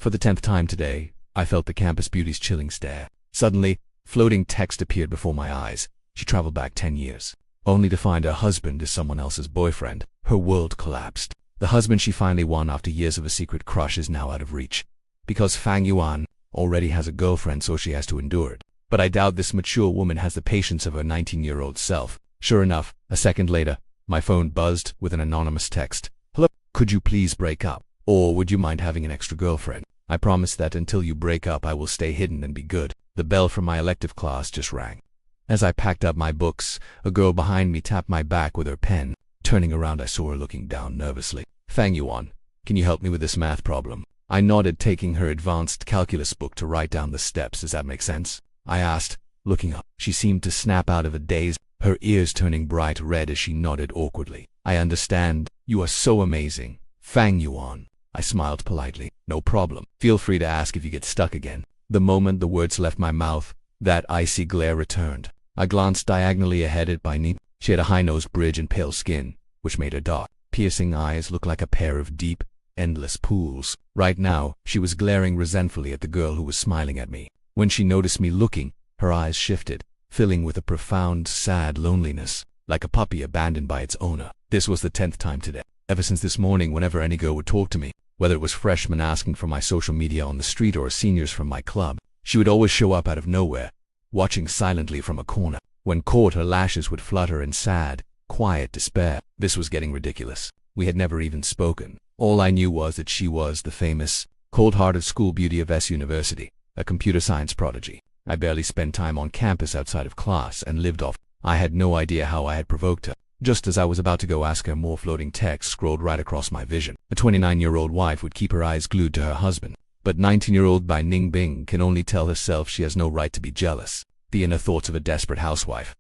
For the 10th time today, I felt the campus beauty's chilling stare. Suddenly, floating text appeared before my eyes. She traveled back 10 years, only to find her husband is someone else's boyfriend. Her world collapsed. The husband she finally won after years of a secret crush is now out of reach. Because Fang Yuan already has a girlfriend, so she has to endure it. But I doubt this mature woman has the patience of her 19-year-old self. Sure enough, a second later, my phone buzzed with an anonymous text. Hello, could you please break up? Or would you mind having an extra girlfriend? I promise that until you break up I will stay hidden and be good. The bell from my elective class just rang. As I packed up my books, a girl behind me tapped my back with her pen. Turning around, I saw her looking down nervously. Fang Yuan, can you help me with this math problem? I nodded, taking her advanced calculus book to write down the steps. Does that make sense? I asked, looking up. She seemed to snap out of a daze, her ears turning bright red as she nodded awkwardly. I understand. You are so amazing, Fang Yuan. I smiled politely. No problem. Feel free to ask if you get stuck again. The moment the words left my mouth, that icy glare returned. I glanced diagonally ahead at Bai Ning. She had a high-nosed bridge and pale skin, which made her dark, piercing eyes look like a pair of deep, endless pools. Right now, she was glaring resentfully at the girl who was smiling at me. When she noticed me looking, her eyes shifted, filling with a profound, sad loneliness, like a puppy abandoned by its owner. This was the 10th time today. Ever since this morning, whenever any girl would talk to me, whether it was freshmen asking for my social media on the street or seniors from my club, she would always show up out of nowhere, watching silently from a corner. When caught, her lashes would flutter in sad, quiet despair. This was getting ridiculous. We had never even spoken. All I knew was that she was the famous, cold-hearted school beauty of S University, a computer science prodigy. I barely spent time on campus outside of class and lived off. I had no idea how I had provoked her. Just as I was about to go ask her, more floating text scrolled right across my vision. A 29-year-old wife would keep her eyes glued to her husband, but 19-year-old Bai Ning Bing can only tell herself she has no right to be jealous. The inner thoughts of a desperate housewife.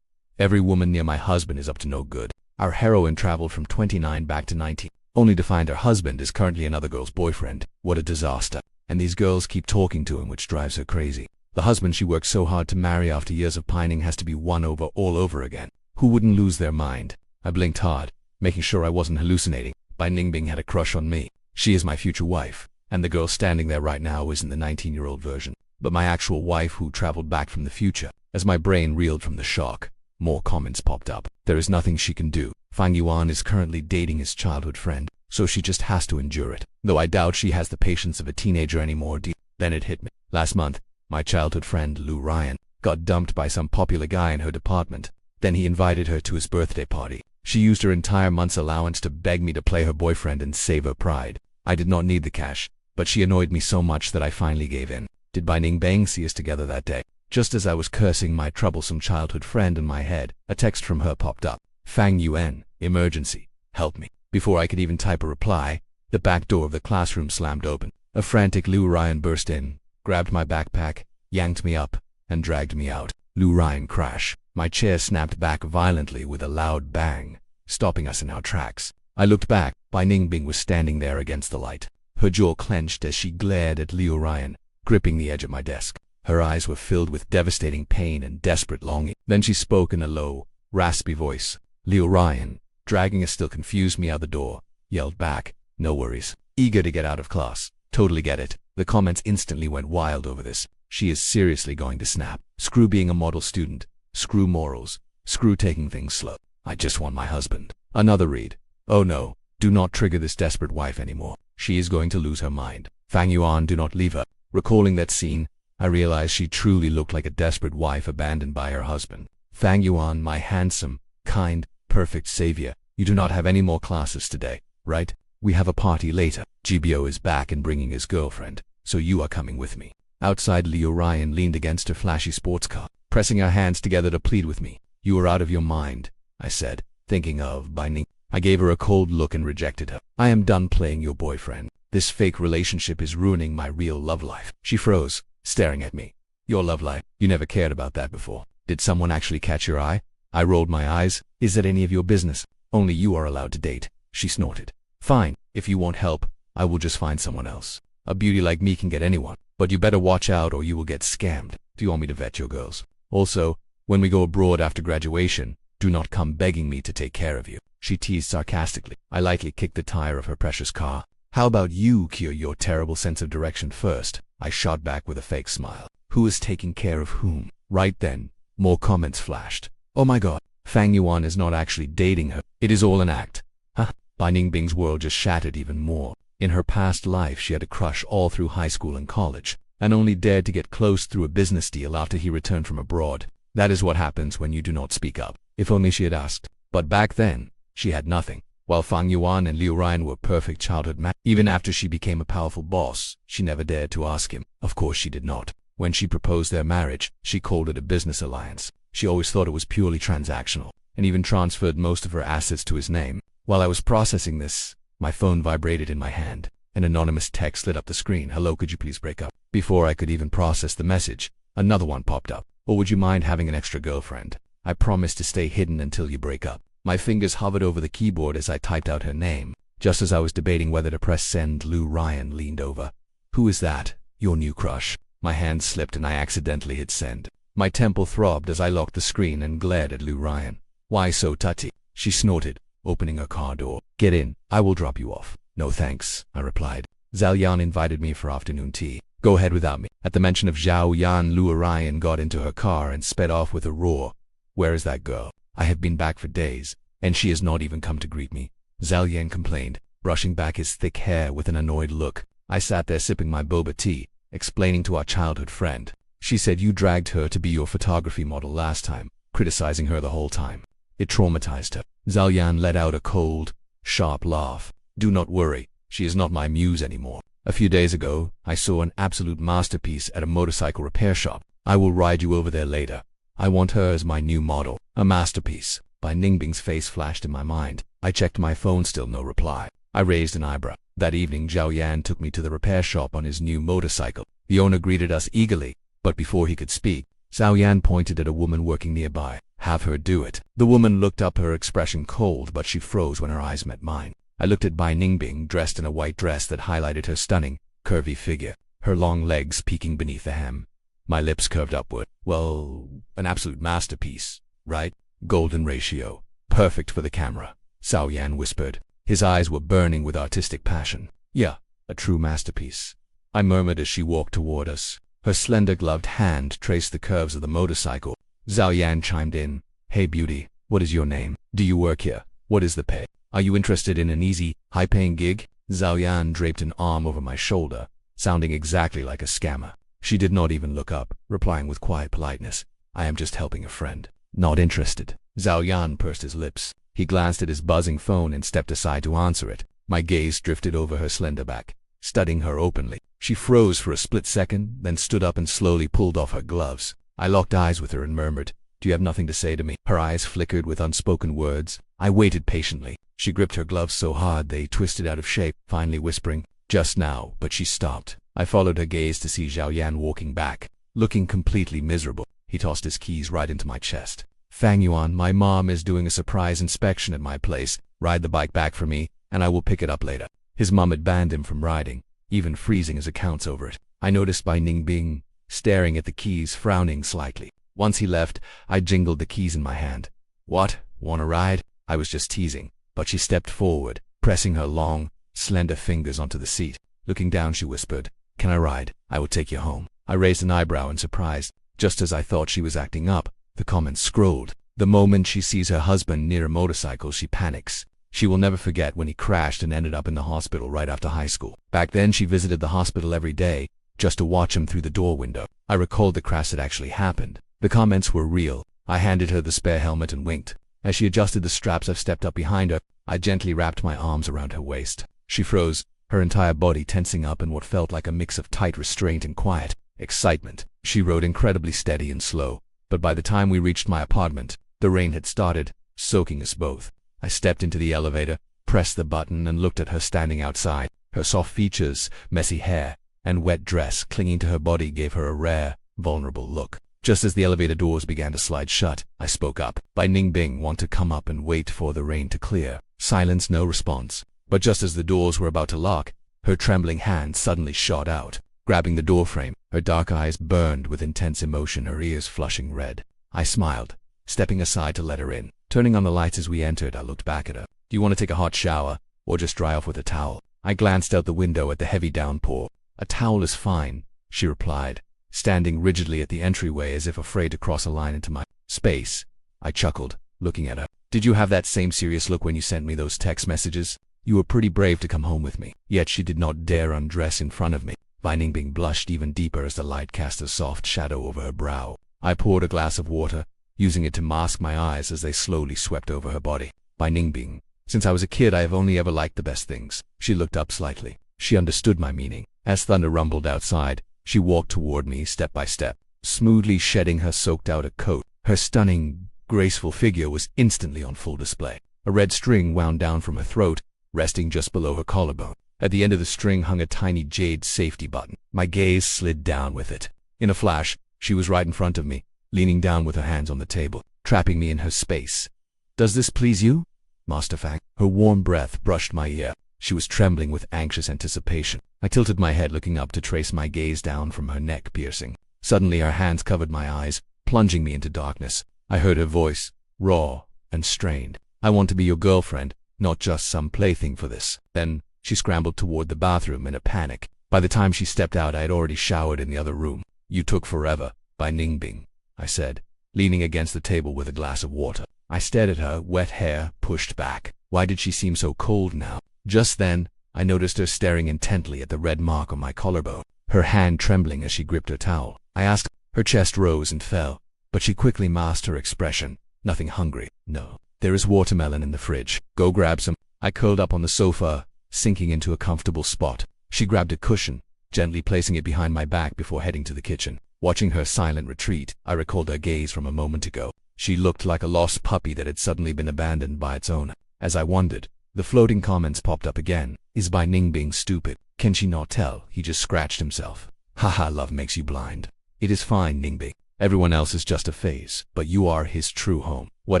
Every woman near my husband is up to no good. Our heroine traveled from 29 back to 19, only to find her husband is currently another girl's boyfriend. What a disaster. And these girls keep talking to him, which drives her crazy. The husband she worked so hard to marry after years of pining has to be won over all over again. Who wouldn't lose their mind? I blinked hard, making sure I wasn't hallucinating. Bai Ningbing had a crush on me. She is my future wife, and the girl standing there right now isn't the 19-year-old version, but my actual wife who traveled back from the future. As my brain reeled from the shock, more comments popped up. There is nothing she can do. Fang Yuan is currently dating his childhood friend, so she just has to endure it. Though I doubt she has the patience of a teenager anymore. Then it hit me. Last month, my childhood friend Lu Ryan got dumped by some popular guy in her department. Then he invited her to his birthday party. She used her entire month's allowance to beg me to play her boyfriend and save her pride. I did not need the cash, but she annoyed me so much that I finally gave in. Did Bai Ningbing see us together that day? Just as I was cursing my troublesome childhood friend in my head, a text from her popped up. Fang Yuan, emergency, help me. Before I could even type a reply, the back door of the classroom slammed open. A frantic Lu Ryan burst in, grabbed my backpack, yanked me up, and dragged me out. Lu Ryan crash. My chair snapped back violently with a loud bang, stopping us in our tracks. I looked back. Bai Ningbing was standing there against the light. Her jaw clenched as she glared at Liu Ryan, gripping the edge of my desk. Her eyes were filled with devastating pain and desperate longing. Then she spoke in a low, raspy voice. Liu Ryan, dragging a still confused me out the door, yelled back, "No worries." Eager to get out of class. Totally get it. The comments instantly went wild over this. She is seriously going to snap. Screw being a model student. Screw morals. Screw taking things slow. I just want my husband. Another read. Oh no, do not trigger this desperate wife anymore. She is going to lose her mind. Fang Yuan, do not leave her. Recalling that scene, I realized she truly looked like a desperate wife abandoned by her husband. Fang Yuan, my handsome, kind, perfect savior, you do not have any more classes today, right? We have a party later. GBO is back and bringing his girlfriend, so you are coming with me. Outside, Liu Ryan leaned against her flashy sports car, pressing her hands together to plead with me. You are out of your mind, I said, thinking of Bai Ning. I gave her a cold look and rejected her. I am done playing your boyfriend. This fake relationship is ruining my real love life. She froze, staring at me. Your love life? You never cared about that before. Did someone actually catch your eye? I rolled my eyes. Is that any of your business? Only you are allowed to date. She snorted. Fine, if you won't help, I will just find someone else. A beauty like me can get anyone, but you better watch out or you will get scammed. Do you want me to vet your girls? Also, when we go abroad after graduation, do not come begging me to take care of you. She teased sarcastically. I lightly kicked the tire of her precious car, How about you cure your terrible sense of direction first? I shot back with a fake smile. Who is taking care of whom? Right then, more comments flashed. Oh my god, Fang Yuan is not actually dating her. It is all an act. Huh? Bai Ningbing's world just shattered even more. In her past life, she had a crush all through high school and college, and only dared to get close through a business deal after he returned from abroad. That is what happens when you do not speak up. If only she had asked. But back then, she had nothing. While Fang Yuan and Liu Ryan were perfect childhood matches, even after she became a powerful boss, she never dared to ask him. Of course she did not. When she proposed their marriage, she called it a business alliance. She always thought it was purely transactional, and even transferred most of her assets to his name. While I was processing this, my phone vibrated in my hand. An anonymous text lit up the screen. Hello, could you please break up? Before I could even process the message, another one popped up. Or would you mind having an extra girlfriend? I promise to stay hidden until you break up. My fingers hovered over the keyboard as I typed out her name. Just as I was debating whether to press send, Liu Ryan leaned over. Who is that? Your new crush? My hand slipped and I accidentally hit send. My temple throbbed as I locked the screen and glared at Liu Ryan. Why so touchy? She snorted, opening her car door. Get in, I will drop you off. No thanks, I replied. Zhao Yan invited me for afternoon tea. Go ahead without me. At the mention of Zhao Yan, Liu Ryan got into her car and sped off with a roar. Where is that girl? I have been back for days, and she has not even come to greet me. Zhao Yan complained, brushing back his thick hair with an annoyed look. I sat there sipping my boba tea, explaining to our childhood friend. She said you dragged her to be your photography model last time, criticizing her the whole time. It traumatized her. Zhao Yan let out a cold, sharp laugh. Do not worry, she is not my muse anymore. A few days ago, I saw an absolute masterpiece at a motorcycle repair shop. I will ride you over there later. I want her as my new model. A masterpiece. Bai Ningbing's face flashed in my mind. I checked my phone, still no reply. I raised an eyebrow. That evening, Zhao Yan took me to the repair shop on his new motorcycle. The owner greeted us eagerly, but before he could speak, Zhao Yan pointed at a woman working nearby. Have her do it. The woman looked up, her expression cold, but she froze when her eyes met mine. I looked at Bai Ningbing, dressed in a white dress that highlighted her stunning, curvy figure, her long legs peeking beneath the hem. My lips curved upward. Well, an absolute masterpiece, right? Golden ratio. Perfect for the camera, Zhao Yan whispered. His eyes were burning with artistic passion. Yeah, a true masterpiece, I murmured as she walked toward us. Her slender gloved hand traced the curves of the motorcycle. Zhao Yan chimed in. Hey beauty, what is your name? Do you work here? What is the pay? Are you interested in an easy, high-paying gig? Zhao Yan draped an arm over my shoulder, sounding exactly like a scammer. She did not even look up, replying with quiet politeness. I am just helping a friend. Not interested. Zhao Yan pursed his lips. He glanced at his buzzing phone and stepped aside to answer it. My gaze drifted over her slender back, studying her openly. She froze for a split second, then stood up and slowly pulled off her gloves. I locked eyes with her and murmured, Do you have nothing to say to me? Her eyes flickered with unspoken words. I waited patiently. She gripped her gloves so hard they twisted out of shape, finally whispering, Just now, but she stopped. I followed her gaze to see Zhao Yan walking back, looking completely miserable. He tossed his keys right into my chest. Fang Yuan, my mom is doing a surprise inspection at my place. Ride the bike back for me, and I will pick it up later. His mom had banned him from riding, even freezing his accounts over it. I noticed Bai Ningbing staring at the keys, frowning slightly. Once he left, I jingled the keys in my hand. What? Want a ride? I was just teasing, but she stepped forward, pressing her long, slender fingers onto the seat. Looking down, she whispered, Can I ride? I will take you home. I raised an eyebrow in surprise. Just as I thought she was acting up, the comments scrolled. The moment she sees her husband near a motorcycle, she panics. She will never forget when he crashed and ended up in the hospital right after high school. Back then, she visited the hospital every day, just to watch him through the door window. I recalled the crash that actually happened. The comments were real. I handed her the spare helmet and winked. As she adjusted the straps, I stepped up behind her. I gently wrapped my arms around her waist. She froze, her entire body tensing up in what felt like a mix of tight restraint and quiet excitement. She rode incredibly steady and slow, but by the time we reached my apartment, the rain had started, soaking us both. I stepped into the elevator, pressed the button, and looked at her standing outside. Her soft features, messy hair, and wet dress clinging to her body gave her a rare, vulnerable look. Just as the elevator doors began to slide shut, I spoke up. Bai Ningbing, want to come up and wait for the rain to clear. Silence, no response. But just as the doors were about to lock, her trembling hand suddenly shot out, grabbing the doorframe. Her dark eyes burned with intense emotion, her ears flushing red. I smiled, stepping aside to let her in. Turning on the lights as we entered, I looked back at her. Do you want to take a hot shower, or just dry off with a towel? I glanced out the window at the heavy downpour. A towel is fine, she replied, standing rigidly at the entryway as if afraid to cross a line into my space. I chuckled, looking at her. Did you have that same serious look when you sent me those text messages? You were pretty brave to come home with me. Yet she did not dare undress in front of me. Bai Ningbing blushed even deeper as the light cast a soft shadow over her brow. I poured a glass of water, using it to mask my eyes as they slowly swept over her body. Bai Ningbing, since I was a kid I have only ever liked the best things. She looked up slightly. She understood my meaning. As thunder rumbled outside, she walked toward me step by step, smoothly shedding her soaked-out coat. Her stunning, graceful figure was instantly on full display. A red string wound down from her throat, resting just below her collarbone. At the end of the string hung a tiny jade safety button. My gaze slid down with it. In a flash, she was right in front of me, leaning down with her hands on the table, trapping me in her space. Does this please you, Master Fang? Her warm breath brushed my ear. She was trembling with anxious anticipation. I tilted my head, looking up to trace my gaze down from her neck piercing. Suddenly her hands covered my eyes, plunging me into darkness. I heard her voice, raw and strained. I want to be your girlfriend, not just some plaything for this. Then she scrambled toward the bathroom in a panic. By the time she stepped out, I had already showered in the other room. You took forever, Bai Ningbing, I said, leaning against the table with a glass of water. I stared at her, wet hair pushed back. Why did she seem so cold now? Just then, I noticed her staring intently at the red mark on my collarbone, her hand trembling as she gripped her towel. I asked. Her chest rose and fell, but she quickly masked her expression. Nothing hungry. No. There is watermelon in the fridge. Go grab some. I curled up on the sofa, sinking into a comfortable spot. She grabbed a cushion, gently placing it behind my back before heading to the kitchen. Watching her silent retreat, I recalled her gaze from a moment ago. She looked like a lost puppy that had suddenly been abandoned by its owner. As I wondered, the floating comments popped up again. Is Bai Ningbing stupid? Can she not tell? He just scratched himself. Haha, love makes you blind. It is fine, Ningbing. Everyone else is just a phase, but you are his true home. What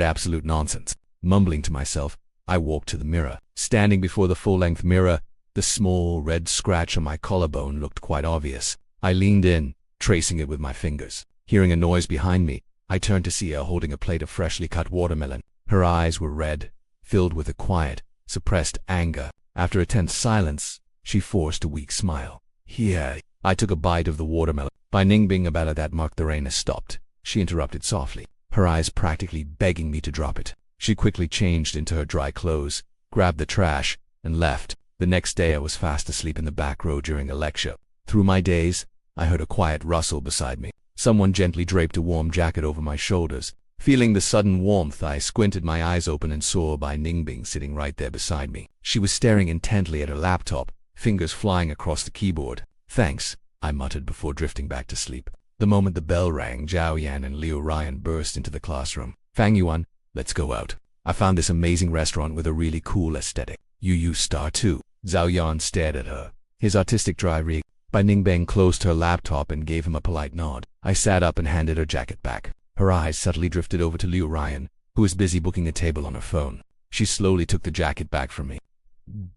absolute nonsense. Mumbling to myself, I walked to the mirror. Standing before the full-length mirror, the small red scratch on my collarbone looked quite obvious. I leaned in, tracing it with my fingers. Hearing a noise behind me, I turned to see her holding a plate of freshly cut watermelon. Her eyes were red, filled with a quiet, suppressed anger. After a tense silence, she forced a weak smile. Here, I took a bite of the watermelon. Bai Ningbing, about at that mark the rain has stopped. She interrupted softly, her eyes practically begging me to drop it. She quickly changed into her dry clothes, grabbed the trash, and left. The next day I was fast asleep in the back row during a lecture. Through my daze, I heard a quiet rustle beside me. Someone gently draped a warm jacket over my shoulders. Feeling the sudden warmth, I squinted my eyes open and saw Bai Ningbing sitting right there beside me. She was staring intently at her laptop, fingers flying across the keyboard. Thanks, I muttered before drifting back to sleep. The moment the bell rang, Zhao Yan and Liu Ryan burst into the classroom. Fang Yuan, let's go out. I found this amazing restaurant with a really cool aesthetic. You star too. Zhao Yan stared at her, his artistic dry rig. Bai Ningbing closed her laptop and gave him a polite nod. I sat up and handed her jacket back. Her eyes subtly drifted over to Liu Ryan, who was busy booking a table on her phone. She slowly took the jacket back from me.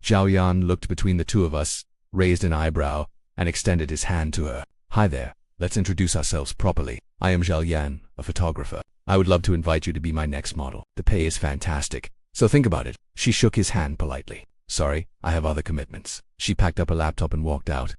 Zhao Yan looked between the two of us, raised an eyebrow, and extended his hand to her. Hi there. Let's introduce ourselves properly. I am Zhao Yan, a photographer. I would love to invite you to be my next model. The pay is fantastic, so think about it. She shook his hand politely. Sorry, I have other commitments. She packed up her laptop and walked out.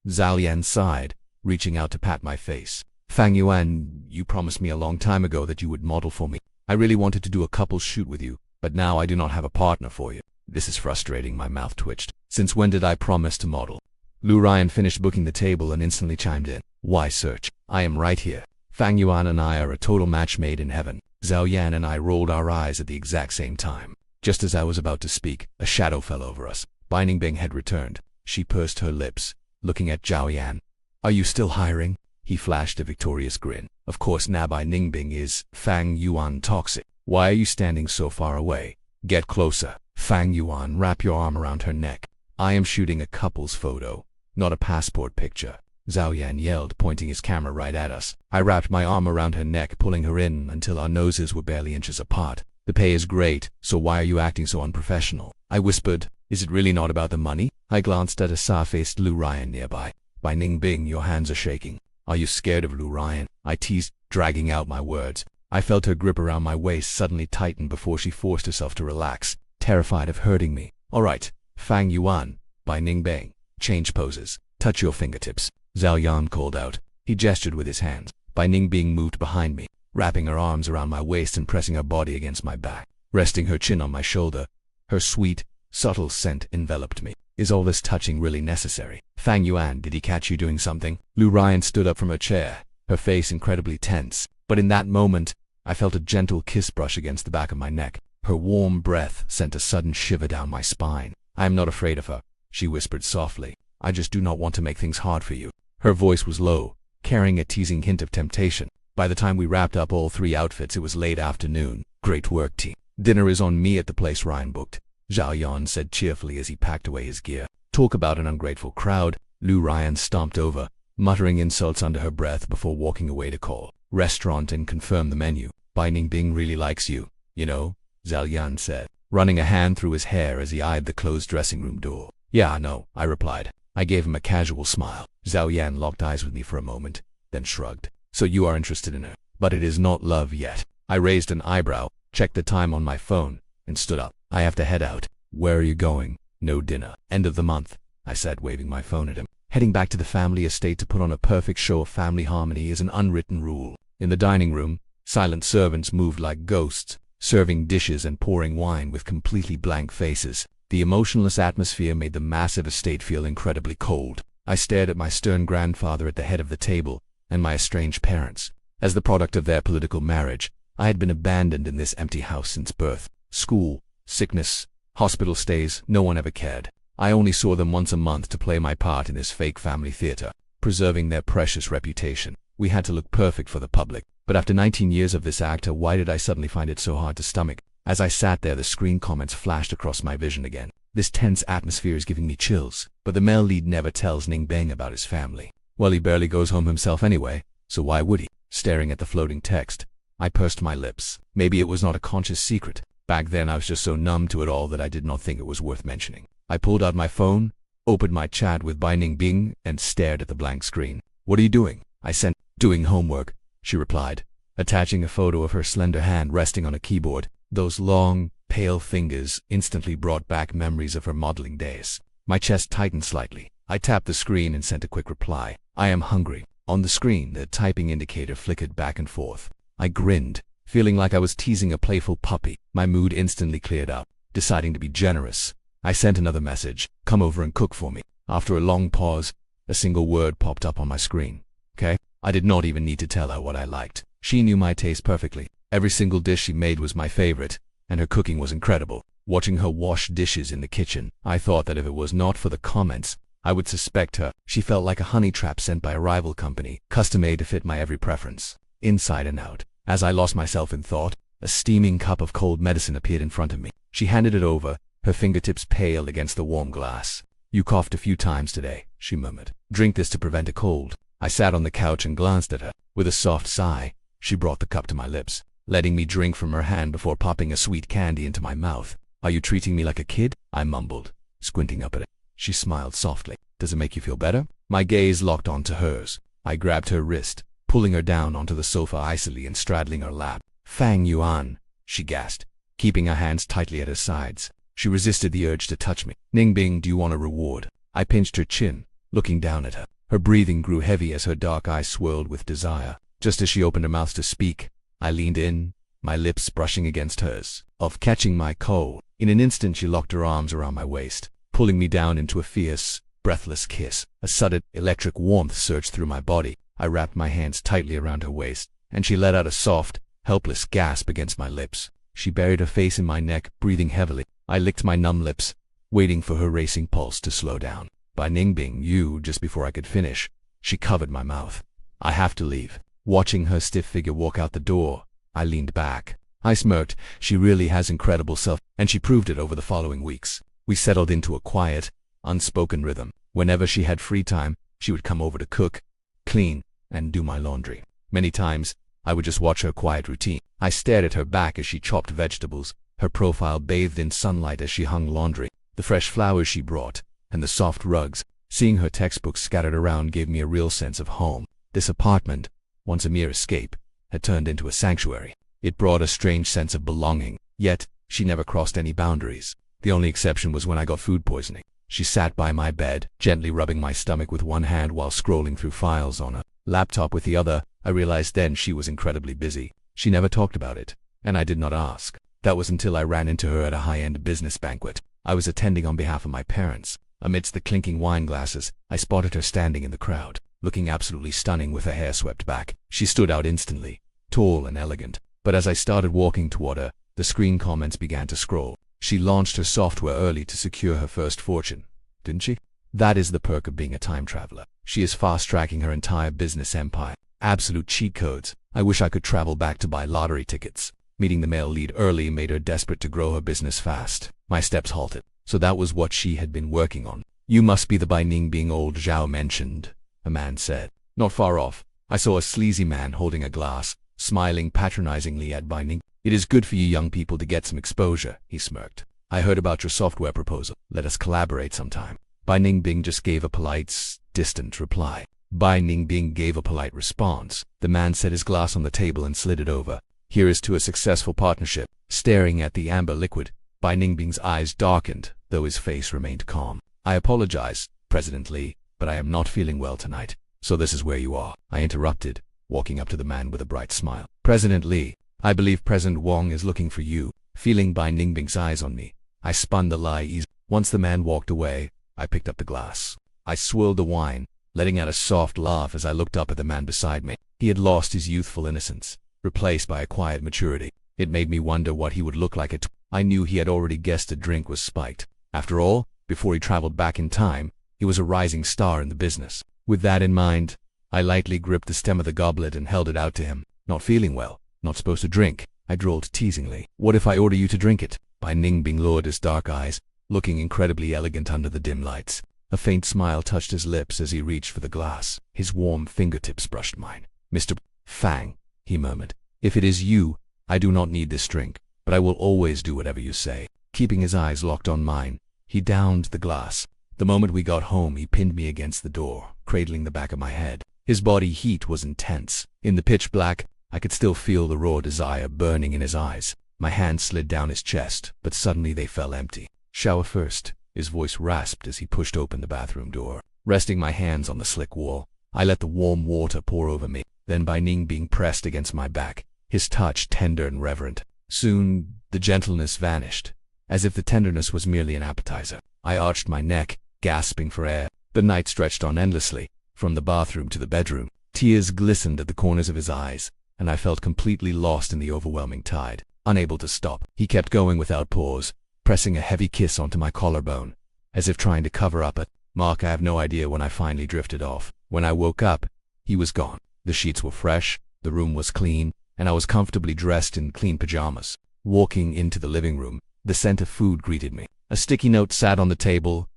Zhao Yan sighed, reaching out to pat my face. Fang Yuan, you promised me a long time ago that you would model for me. I really wanted to do a couples shoot with you, but now I do not have a partner for you. This is frustrating, my mouth twitched. Since when did I promise to model? Liu Ryan finished booking the table and instantly chimed in. Why search? I am right here. Fang Yuan and I are a total match made in heaven. Zhao Yan and I rolled our eyes at the exact same time. Just as I was about to speak, a shadow fell over us. Bai Ningbing had returned. She pursed her lips, looking at Zhao Yan. Are you still hiring? He flashed a victorious grin. Of course, now Bai Ningbing is Fang Yuan toxic. Why are you standing so far away? Get closer. Fang Yuan, wrap your arm around her neck. I am shooting a couple's photo, not a passport picture. Zhao Yan yelled, pointing his camera right at us. I wrapped my arm around her neck, pulling her in until our noses were barely inches apart. The pay is great, so why are you acting so unprofessional? I whispered. Is it really not about the money? I glanced at a sour-faced Liu Ryan nearby. Bai Ningbing, your hands are shaking. Are you scared of Liu Ryan? I teased, dragging out my words. I felt her grip around my waist suddenly tighten before she forced herself to relax, terrified of hurting me. All right, Fang Yuan, by Ningbing. Change poses. Touch your fingertips. Zhao Yan called out. He gestured with his hands. Bai Ningbing moved behind me, wrapping her arms around my waist and pressing her body against my back, resting her chin on my shoulder. Her sweet, subtle scent enveloped me. Is all this touching really necessary? Fang Yuan, did he catch you doing something? Lu Ryan stood up from her chair, her face incredibly tense. But in that moment, I felt a gentle kiss brush against the back of my neck. Her warm breath sent a sudden shiver down my spine. I am not afraid of her, she whispered softly. I just do not want to make things hard for you. Her voice was low, carrying a teasing hint of temptation. By the time we wrapped up all 3 outfits, it was late afternoon. Great work, team. Dinner is on me at the place Ryan booked, Zhao Yan said cheerfully as he packed away his gear. Talk about an ungrateful crowd. Lu Ryan stomped over, muttering insults under her breath before walking away to call restaurant and confirm the menu. Bai Ningbing really likes you, you know, Zhao Yan said, running a hand through his hair as he eyed the closed dressing room door. Yeah, I know, I replied. I gave him a casual smile. Zhao Yan locked eyes with me for a moment, then shrugged. So you are interested in her, but it is not love yet. I raised an eyebrow, checked the time on my phone, and stood up. I have to head out. Where are you going? No dinner. End of the month, I said, waving my phone at him. Heading back to the family estate to put on a perfect show of family harmony is an unwritten rule. In the dining room, silent servants moved like ghosts, serving dishes and pouring wine with completely blank faces. The emotionless atmosphere made the massive estate feel incredibly cold. I stared at my stern grandfather at the head of the table, and my estranged parents. As the product of their political marriage, I had been abandoned in this empty house since birth. School, sickness, hospital stays, no one ever cared. I only saw them once a month to play my part in this fake family theater, preserving their precious reputation. We had to look perfect for the public. But after 19 years of this actor, why did I suddenly find it so hard to stomach? As I sat there, the screen comments flashed across my vision again. This tense atmosphere is giving me chills. But the male lead never tells Ningbing about his family. Well, he barely goes home himself anyway, so why would he? Staring at the floating text, I pursed my lips. Maybe it was not a conscious secret. Back then I was just so numb to it all that I did not think it was worth mentioning. I pulled out my phone, opened my chat with Bai Ningbing, and stared at the blank screen. What are you doing? I sent. Doing homework, she replied, attaching a photo of her slender hand resting on a keyboard. Those long, pale fingers instantly brought back memories of her modeling days. My chest tightened slightly. I tapped the screen and sent a quick reply. I am hungry. On the screen, the typing indicator flickered back and forth. I grinned, feeling like I was teasing a playful puppy. My mood instantly cleared up. Deciding to be generous, I sent another message. Come over and cook for me. After a long pause, a single word popped up on my screen. Okay? I did not even need to tell her what I liked. She knew my taste perfectly. Every single dish she made was my favorite, and her cooking was incredible. Watching her wash dishes in the kitchen, I thought that if it was not for the comments, I would suspect her. She felt like a honey trap sent by a rival company, custom-made to fit my every preference, inside and out. As I lost myself in thought, a steaming cup of cold medicine appeared in front of me. She handed it over, her fingertips pale against the warm glass. You coughed a few times today, she murmured. Drink this to prevent a cold. I sat on the couch and glanced at her. With a soft sigh, she brought the cup to my lips, letting me drink from her hand before popping a sweet candy into my mouth. Are you treating me like a kid? I mumbled, squinting up at it. She smiled softly. Does it make you feel better? My gaze locked onto hers. I grabbed her wrist, pulling her down onto the sofa icily and straddling her lap. Fang Yuan, she gasped, keeping her hands tightly at her sides. She resisted the urge to touch me. Ningbing, do you want a reward? I pinched her chin, looking down at her. Her breathing grew heavy as her dark eyes swirled with desire. Just as she opened her mouth to speak, I leaned in, my lips brushing against hers, catching my cold. In an instant she locked her arms around my waist, pulling me down into a fierce, breathless kiss. A sudden, electric warmth surged through my body. I wrapped my hands tightly around her waist, and she let out a soft, helpless gasp against my lips. She buried her face in my neck, breathing heavily. I licked my numb lips, waiting for her racing pulse to slow down. By Ningbing, just before I could finish, she covered my mouth. I have to leave. Watching her stiff figure walk out the door, I leaned back. I smirked. She really has incredible self, and she proved it over the following weeks. We settled into a quiet, unspoken rhythm. Whenever she had free time, she would come over to cook, clean, and do my laundry. Many times, I would just watch her quiet routine. I stared at her back as she chopped vegetables, her profile bathed in sunlight as she hung laundry, the fresh flowers she brought, and the soft rugs. Seeing her textbooks scattered around gave me a real sense of home. This apartment, once a mere escape, had turned into a sanctuary. It brought a strange sense of belonging. Yet, she never crossed any boundaries. The only exception was when I got food poisoning. She sat by my bed, gently rubbing my stomach with one hand while scrolling through files on a laptop with the other. I realized then she was incredibly busy. She never talked about it, and I did not ask. That was until I ran into her at a high-end business banquet I was attending on behalf of my parents. Amidst the clinking wine glasses, I spotted her standing in the crowd, looking absolutely stunning with her hair swept back. She stood out instantly, tall and elegant. But as I started walking toward her, the screen comments began to scroll. She launched her software early to secure her first fortune, didn't she? That is the perk of being a time traveler. She is fast-tracking her entire business empire. Absolute cheat codes. I wish I could travel back to buy lottery tickets. Meeting the male lead early made her desperate to grow her business fast. My steps halted. So that was what she had been working on. You must be the Bai Ning being old Zhao mentioned, a man said. Not far off, I saw a sleazy man holding a glass, smiling patronizingly at Bai Ning. It is good for you young people to get some exposure, he smirked. I heard about your software proposal. Let us collaborate sometime. Bai Ning Bing just gave a polite, distant reply. Bai Ning Bing gave a polite response. The man set his glass on the table and slid it over. Here is to a successful partnership. Staring at the amber liquid, Bai Ning Bing's eyes darkened, though his face remained calm. I apologize, President Li, but I am not feeling well tonight. So this is where you are, I interrupted, walking up to the man with a bright smile. President Li, I believe President Wong is looking for you. Feeling Bai Ning Bing's eyes on me, I spun the lie easily. Once the man walked away, I picked up the glass. I swirled the wine, letting out a soft laugh as I looked up at the man beside me. He had lost his youthful innocence, replaced by a quiet maturity. It made me wonder what he would look like at. I knew he had already guessed the drink was spiked. After all, before he traveled back in time, he was a rising star in the business. With that in mind, I lightly gripped the stem of the goblet and held it out to him. Not feeling well, not supposed to drink, I drawled teasingly. What if I order you to drink it? Bai Ning Bing lowered his dark eyes, looking incredibly elegant under the dim lights. A faint smile touched his lips as he reached for the glass. His warm fingertips brushed mine. Mr. Fang, he murmured, if it is you, I do not need this drink, but I will always do whatever you say. Keeping his eyes locked on mine, he downed the glass. The moment we got home, he pinned me against the door, cradling the back of my head. His body heat was intense. In the pitch black, I could still feel the raw desire burning in his eyes. My hands slid down his chest, but suddenly they fell empty. Shower first, his voice rasped as he pushed open the bathroom door. Resting my hands on the slick wall, I let the warm water pour over me. Then Bai Ning being pressed against my back, his touch tender and reverent. Soon, the gentleness vanished, as if the tenderness was merely an appetizer. I arched my neck, gasping for air. The night stretched on endlessly, from the bathroom to the bedroom. Tears glistened at the corners of his eyes, and I felt completely lost in the overwhelming tide. Unable to stop, he kept going without pause, pressing a heavy kiss onto my collarbone, as if trying to cover up a mark. I have no idea when I finally drifted off. When I woke up, he was gone. The sheets were fresh, the room was clean, and I was comfortably dressed in clean pajamas. Walking into the living room, the scent of food greeted me. A sticky note sat on the table.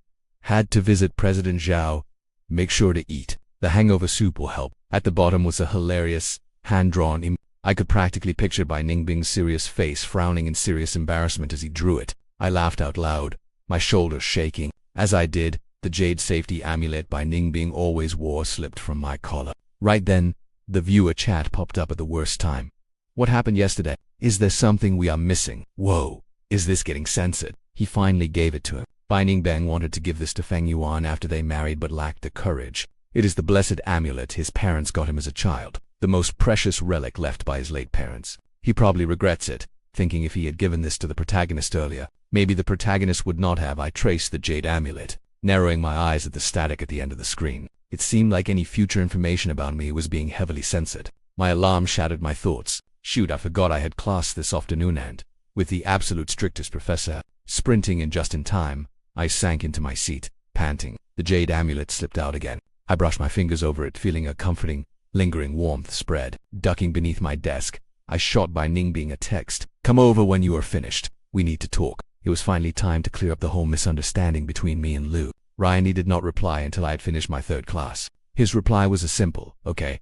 Had to visit President Zhao. Make sure to eat. The hangover soup will help. At the bottom was a hilarious, hand-drawn image. I could practically picture Bai Ning Bing's serious face frowning in serious embarrassment as he drew it. I laughed out loud, my shoulders shaking. As I did, the jade safety amulet Bai Ning Bing always wore slipped from my collar. Right then, the viewer chat popped up at the worst time. What happened yesterday? Is there something we are missing? Whoa, is this getting censored? He finally gave it to him. Bai Ning Bing wanted to give this to Feng Yuan after they married but lacked the courage. It is the blessed amulet his parents got him as a child, the most precious relic left by his late parents. He probably regrets it, thinking if he had given this to the protagonist earlier, maybe the protagonist would not have. I traced the jade amulet, narrowing my eyes at the static at the end of the screen. It seemed like any future information about me was being heavily censored. My alarm shattered my thoughts. Shoot, I forgot I had class this afternoon and, with the absolute strictest professor, sprinting in just in time, I sank into my seat, panting. The jade amulet slipped out again. I brushed my fingers over it, feeling a comforting, lingering warmth spread. Ducking beneath my desk, I shot Bai Ning Bing a text. Come over when you are finished. We need to talk. It was finally time to clear up the whole misunderstanding between me and Lu. Ryan did not reply until I had finished my third class. His reply was a simple, okay.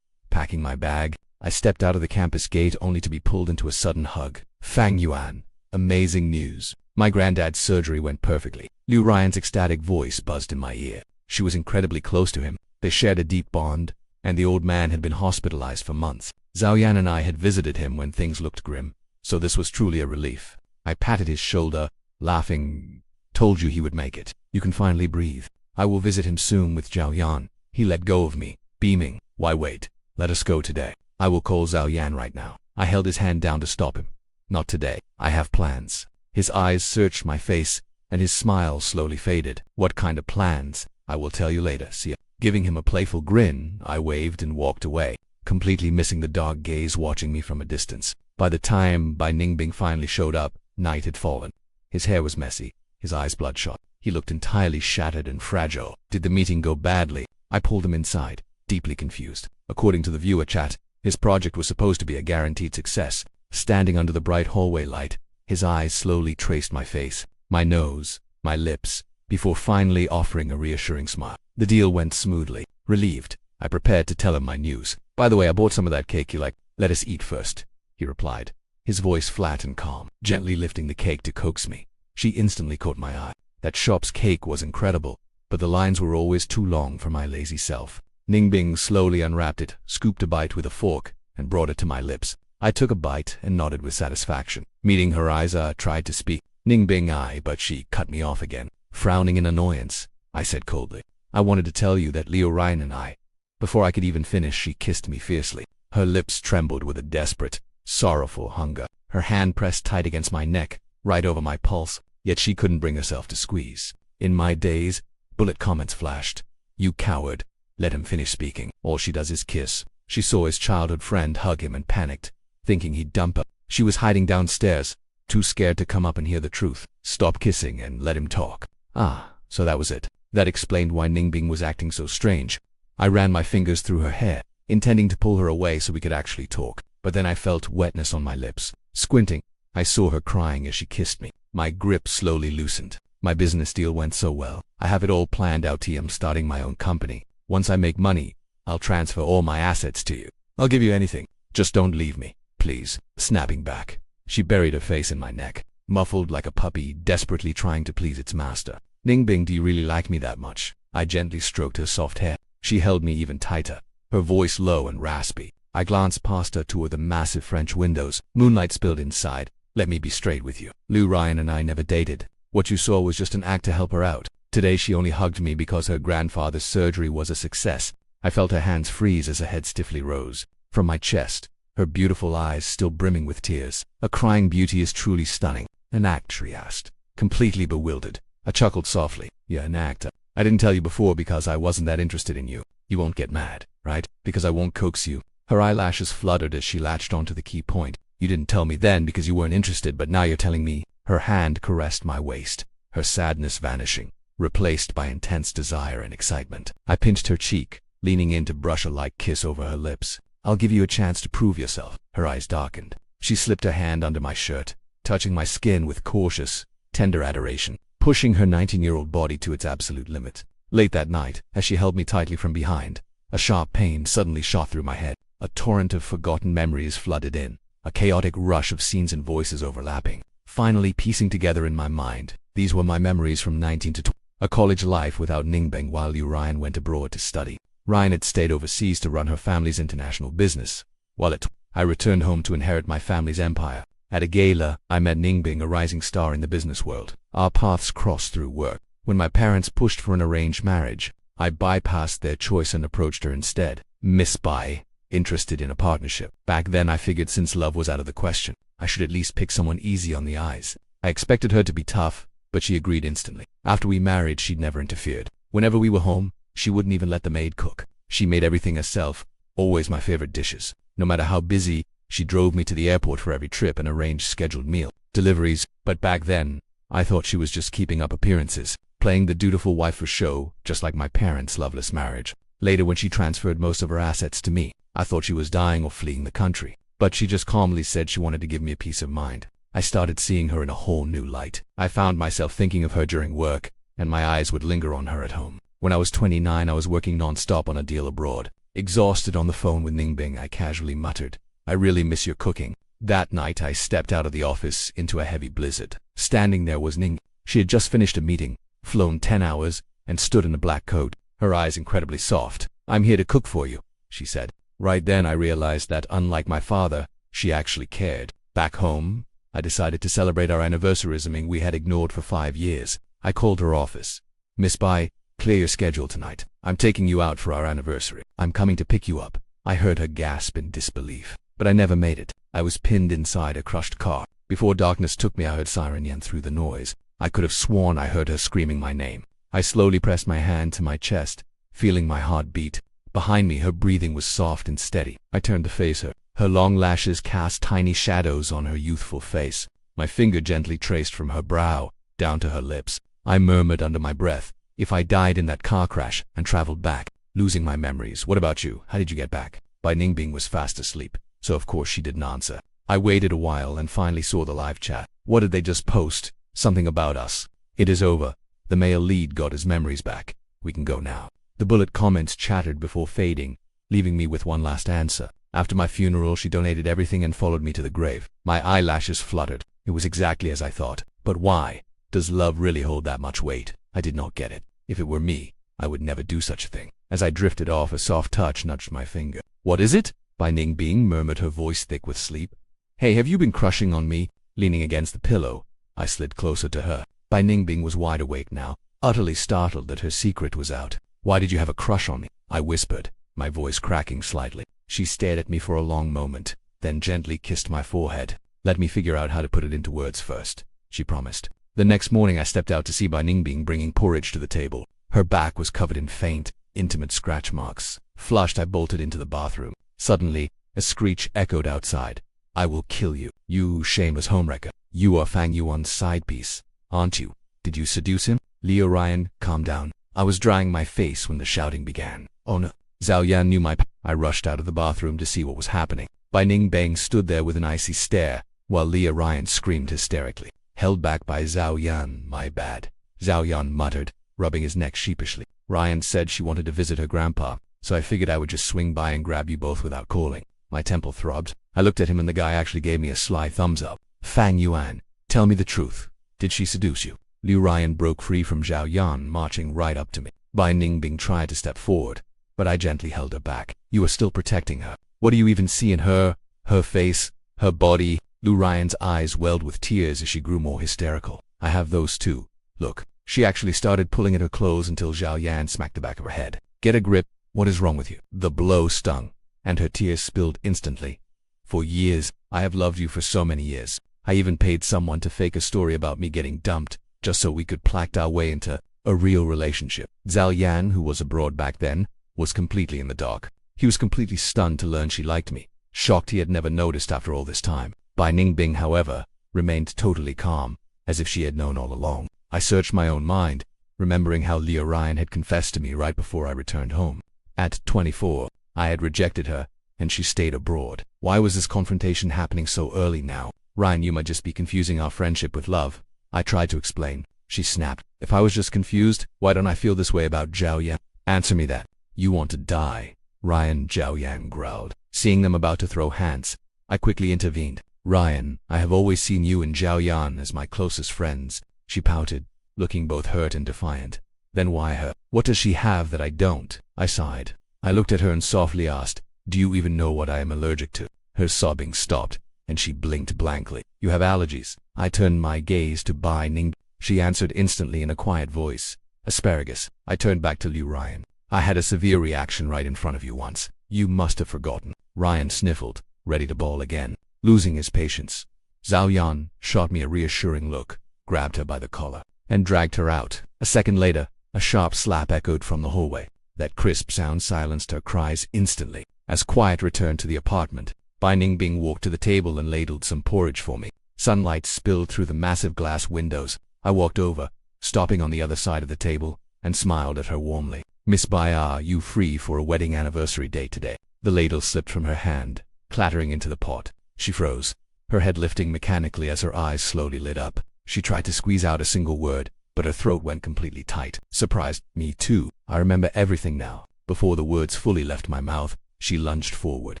Packing my bag, I stepped out of the campus gate only to be pulled into a sudden hug. Fang Yuan. Amazing news. My granddad's surgery went perfectly. Liu Ryan's ecstatic voice buzzed in my ear. She was incredibly close to him. They shared a deep bond, and the old man had been hospitalized for months. Zhao Yan and I had visited him when things looked grim, so this was truly a relief. I patted his shoulder, laughing. Told you he would make it. You can finally breathe. I will visit him soon with Zhao Yan. He let go of me, beaming. Why wait? Let us go today. I will call Zhao Yan right now. I held his hand down to stop him. Not today. I have plans. His eyes searched my face, and his smile slowly faded. What kind of plans? I will tell you later. See ya. Giving him a playful grin, I waved and walked away, completely missing the dark gaze watching me from a distance. By the time Ningbing finally showed up, night had fallen. His hair was messy, his eyes bloodshot. He looked entirely shattered and fragile. Did the meeting go badly? I pulled him inside, deeply confused. According to the viewer chat, his project was supposed to be a guaranteed success. Standing under the bright hallway light, his eyes slowly traced my face, my nose, my lips, before finally offering a reassuring smile. The deal went smoothly. Relieved, I prepared to tell him my news. By the way, I bought some of that cake you like. Let us eat first, he replied, his voice flat and calm, gently lifting the cake to coax me. She instantly caught my eye. That shop's cake was incredible, but the lines were always too long for my lazy self. Ningbing slowly unwrapped it, scooped a bite with a fork, and brought it to my lips. I took a bite and nodded with satisfaction. Meeting her eyes, I tried to speak. Ningbing, but she cut me off again. Frowning in annoyance, I said coldly, I wanted to tell you that Liu Ryan and I. Before I could even finish, she kissed me fiercely. Her lips trembled with a desperate, sorrowful hunger. Her hand pressed tight against my neck, right over my pulse, yet she couldn't bring herself to squeeze. In my daze, bullet comments flashed. You coward. Let him finish speaking. All she does is kiss. She saw his childhood friend hug him and panicked, thinking he'd dump her. She was hiding downstairs, too scared to come up and hear the truth. Stop kissing and let him talk. Ah, so that was it. That explained why Ningbing was acting so strange. I ran my fingers through her hair, intending to pull her away so we could actually talk. But then I felt wetness on my lips. Squinting, I saw her crying as she kissed me. My grip slowly loosened. My business deal went so well. I have it all planned out. I'm starting my own company. Once I make money, I'll transfer all my assets to you. I'll give you anything. Just don't leave me, please. Snapping back, she buried her face in my neck, muffled like a puppy desperately trying to please its master. Ningbing, do you really like me that much? I gently stroked her soft hair. She held me even tighter, her voice low and raspy. I glanced past her toward the massive French windows. Moonlight spilled inside. Let me be straight with you. Liu Ryan and I never dated. What you saw was just an act to help her out. Today she only hugged me because her grandfather's surgery was a success. I felt her hands freeze as her head stiffly rose. From my chest, her beautiful eyes still brimming with tears. A crying beauty is truly stunning. An act, she asked, completely bewildered. I chuckled softly. Yeah, an actor. I didn't tell you before because I wasn't that interested in you. You won't get mad, right? Because I won't coax you. Her eyelashes fluttered as she latched onto the key point. You didn't tell me then because you weren't interested, but now you're telling me. Her hand caressed my waist, her sadness vanishing, replaced by intense desire and excitement. I pinched her cheek, leaning in to brush a light kiss over her lips. I'll give you a chance to prove yourself. Her eyes darkened. She slipped her hand under my shirt, touching my skin with cautious, tender adoration, pushing her 19-year-old body to its absolute limit. Late that night, as she held me tightly from behind, a sharp pain suddenly shot through my head. A torrent of forgotten memories flooded in, a chaotic rush of scenes and voices overlapping. Finally piecing together in my mind, these were my memories from 19 to 20. A college life without Ningbing while Liu Ryan went abroad to study. Ryan had stayed overseas to run her family's international business. While I returned home to inherit my family's empire. At a gala, I met Ningbing, a rising star in the business world. Our paths crossed through work. When my parents pushed for an arranged marriage, I bypassed their choice and approached her instead. Miss Bai, interested in a partnership. Back then I figured since love was out of the question, I should at least pick someone easy on the eyes. I expected her to be tough, but she agreed instantly. After we married, she'd never interfered. Whenever we were home, she wouldn't even let the maid cook. She made everything herself, always my favorite dishes. No matter how busy, she drove me to the airport for every trip and arranged scheduled meal deliveries. But back then, I thought she was just keeping up appearances, playing the dutiful wife for show, just like my parents' loveless marriage. Later, when she transferred most of her assets to me, I thought she was dying or fleeing the country. But she just calmly said she wanted to give me a peace of mind. I started seeing her in a whole new light. I found myself thinking of her during work, and my eyes would linger on her at home. When I was 29, I was working non-stop on a deal abroad. Exhausted on the phone with Ningbing, I casually muttered, I really miss your cooking. That night, I stepped out of the office into a heavy blizzard. Standing there was Ning. She had just finished a meeting, flown 10 hours, and stood in a black coat, her eyes incredibly soft. I'm here to cook for you, she said. Right then I realized that, unlike my father, she actually cared. Back home, I decided to celebrate our anniversary we had ignored for 5 years. I called her office, Miss Bai, clear your schedule tonight. I'm taking you out for our anniversary. I'm coming to pick you up. I heard her gasp in disbelief, but I never made it. I was pinned inside a crushed car. Before darkness took me, I heard Siren Yen through the noise. I could have sworn I heard her screaming my name. I slowly pressed my hand to my chest, feeling my heart beat. Behind me, her breathing was soft and steady. I turned to face her. Her long lashes cast tiny shadows on her youthful face. My finger gently traced from her brow down to her lips. I murmured under my breath, if I died in that car crash and traveled back, losing my memories. What about you? How did you get back? Bai Ningbing was fast asleep, so of course she didn't answer. I waited a while and finally saw the live chat. What did they just post? Something about us. It is over. The male lead got his memories back. We can go now. The bullet comments chattered before fading, leaving me with one last answer. After my funeral, she donated everything and followed me to the grave. My eyelashes fluttered. It was exactly as I thought. But why? Does love really hold that much weight? I did not get it. If it were me, I would never do such a thing. As I drifted off, a soft touch nudged my finger. What is it? Bai Ningbing murmured, her voice thick with sleep. Hey, have you been crushing on me? Leaning against the pillow, I slid closer to her. Bai Ningbing was wide awake now, utterly startled that her secret was out. Why did you have a crush on me? I whispered, my voice cracking slightly. She stared at me for a long moment, then gently kissed my forehead. Let me figure out how to put it into words first, she promised. The next morning I stepped out to see Bai Ningbing bringing porridge to the table. Her back was covered in faint, intimate scratch marks. Flushed, I bolted into the bathroom. Suddenly, a screech echoed outside. I will kill you, you shameless homewrecker. You are Fang Yuan's side piece, aren't you? Did you seduce him? Leo Ryan, calm down. I was drying my face when the shouting began. Oh no. Zhao Yan knew my I rushed out of the bathroom to see what was happening. Bai Ningbing stood there with an icy stare, while Leo Ryan screamed hysterically. Held back by Zhao Yan, my bad. Zhao Yan muttered, rubbing his neck sheepishly. Ryan said she wanted to visit her grandpa, so I figured I would just swing by and grab you both without calling. My temple throbbed. I looked at him and the guy actually gave me a sly thumbs up. Fang Yuan, tell me the truth. Did she seduce you? Liu Ryan broke free from Zhao Yan, marching right up to me. Bai Ningbing tried to step forward, but I gently held her back. You are still protecting her. What do you even see in her? Her face? Her body? Liu Ryan's eyes welled with tears as she grew more hysterical. I have those too. Look. She actually started pulling at her clothes until Zhao Yan smacked the back of her head. Get a grip. What is wrong with you? The blow stung, and her tears spilled instantly. For years, I have loved you for so many years. I even paid someone to fake a story about me getting dumped, just so we could plact our way into a real relationship. Zhao Yan, who was abroad back then, was completely in the dark. He was completely stunned to learn she liked me, shocked he had never noticed after all this time. Bai Ningbing, however, remained totally calm, as if she had known all along. I searched my own mind, remembering how Leo Ryan had confessed to me right before I returned home. At 24, I had rejected her, and she stayed abroad. Why was this confrontation happening so early now? Ryan, you might just be confusing our friendship with love. I tried to explain. She snapped. If I was just confused, why don't I feel this way about Zhao Yan? Answer me that. You want to die. Ryan, Zhao Yan growled. Seeing them about to throw hands, I quickly intervened. Ryan, I have always seen you and Zhao Yan as my closest friends. She pouted, looking both hurt and defiant. Then why her? What does she have that I don't? I sighed. I looked at her and softly asked, do you even know what I am allergic to? Her sobbing stopped, and she blinked blankly. You have allergies. I turned my gaze to Bai Ning. She answered instantly in a quiet voice. Asparagus. I turned back to Liu Ryan. I had a severe reaction right in front of you once. You must have forgotten. Ryan sniffled, ready to bawl again, losing his patience. Zhao Yan shot me a reassuring look, grabbed her by the collar, and dragged her out. A second later, a sharp slap echoed from the hallway. That crisp sound silenced her cries instantly. As quiet returned to the apartment, Bai Ningbing walked to the table and ladled some porridge for me. Sunlight spilled through the massive glass windows. I walked over, stopping on the other side of the table, and smiled at her warmly. Miss Bai, are you free for a wedding anniversary date today? The ladle slipped from her hand, clattering into the pot. She froze, her head lifting mechanically as her eyes slowly lit up. She tried to squeeze out a single word, but her throat went completely tight. Surprised, me too. I remember everything now. Before the words fully left my mouth, she lunged forward,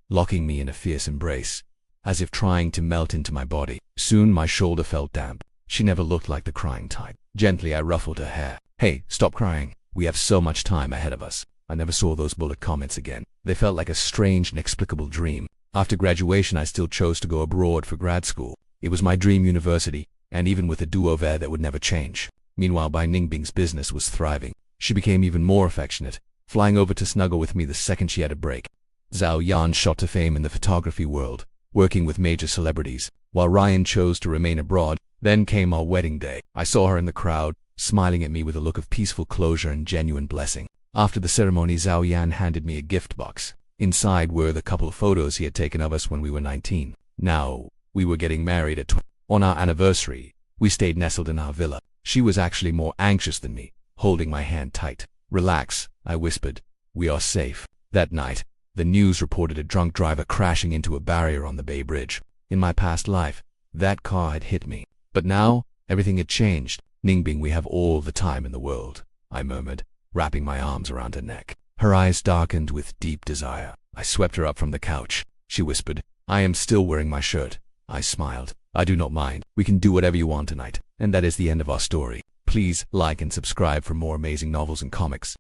locking me in a fierce embrace, as if trying to melt into my body. Soon my shoulder felt damp. She never looked like the crying type. Gently I ruffled her hair. Hey, stop crying. We have so much time ahead of us. I never saw those bullet comments again. They felt like a strange, inexplicable dream. After graduation, I still chose to go abroad for grad school. It was my dream university, and even with a do-over that would never change. Meanwhile, Bai Ningbing's business was thriving. She became even more affectionate, flying over to snuggle with me the second she had a break. Zhao Yan shot to fame in the photography world, working with major celebrities, while Ryan chose to remain abroad. Then came our wedding day. I saw her in the crowd, smiling at me with a look of peaceful closure and genuine blessing. After the ceremony, Zhao Yan handed me a gift box. Inside were the couple of photos he had taken of us when we were 19. Now, we were getting married at 20. On our anniversary, we stayed nestled in our villa. She was actually more anxious than me, holding my hand tight. "Relax," I whispered. "We are safe." That night, the news reported a drunk driver crashing into a barrier on the Bay Bridge. In my past life, that car had hit me. But now, everything had changed. "Ningbing, we have all the time in the world," I murmured, wrapping my arms around her neck. Her eyes darkened with deep desire. I swept her up from the couch. She whispered, "I am still wearing my shirt." I smiled. "I do not mind. We can do whatever you want tonight." And that is the end of our story. Please like and subscribe for more amazing novels and comics.